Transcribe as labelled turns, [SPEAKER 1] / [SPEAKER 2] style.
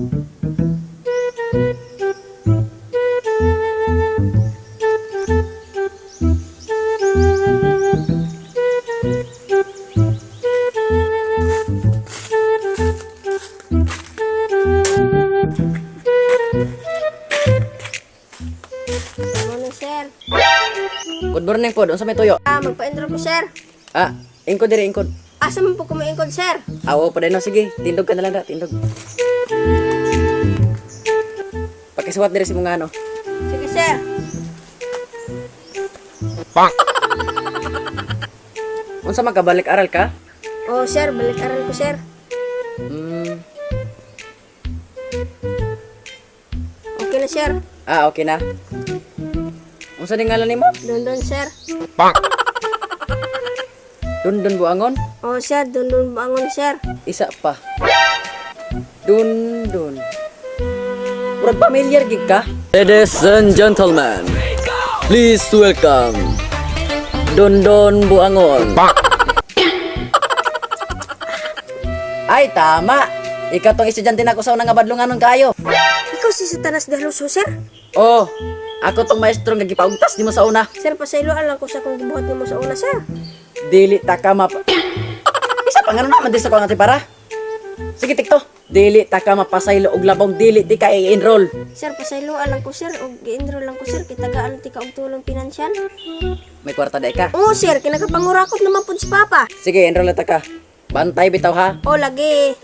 [SPEAKER 1] Ano, sir?
[SPEAKER 2] Good morning po, unsa may tuyo?
[SPEAKER 1] Magpa-enroll ko, sir.
[SPEAKER 2] Ingkod diri, ingkod.
[SPEAKER 1] Asa man po kumaingkod, sir?
[SPEAKER 2] Awo pa no, sige. Tindog ka na lang da, tindog. Pakisuwat diri si mga ano.
[SPEAKER 1] Sige, sir.
[SPEAKER 2] Unsa magkabalik aral ka?
[SPEAKER 1] Oh, sir, balik aral ko, sir. Okay na, sir.
[SPEAKER 2] Okay na. Unsa din ngalan nimo?
[SPEAKER 1] Dondon, sir.
[SPEAKER 2] Dundun Buangon?
[SPEAKER 1] Oh, sir, dondon bangon, sir.
[SPEAKER 2] Isa pa. Dundun. Murag familiar gig ka? Ladies and gentlemen, please welcome Dondon Buangon. Ay, tama. Ikaw tong estudyante na ko sa unang abadlunganon kayo.
[SPEAKER 1] Ikaw si Satanas de Luso, sir.
[SPEAKER 2] Oh, ako tong maestro nga gipaugtas nimo sa una.
[SPEAKER 1] Sir, pasayloan lang ko sa kung gibuhat nimo sa una, sir.
[SPEAKER 2] Dili ta ka Isa pa nga naman din sa ko nga para. Sige tikto. Dili ta ka mapasaylo og labong dili di ka i-enroll.
[SPEAKER 1] Sir, pasayloan lang ko, sir. Og gi-enroll lang ko, sir. Kitagaan ti ka og tulong pinansyal.
[SPEAKER 2] May kwarta day ka.
[SPEAKER 1] Oo, sir. Kinagapangurakot naman po si Papa.
[SPEAKER 2] Sige, enroll ta ka. Bantay bitaw ha.
[SPEAKER 1] Oh, lagi.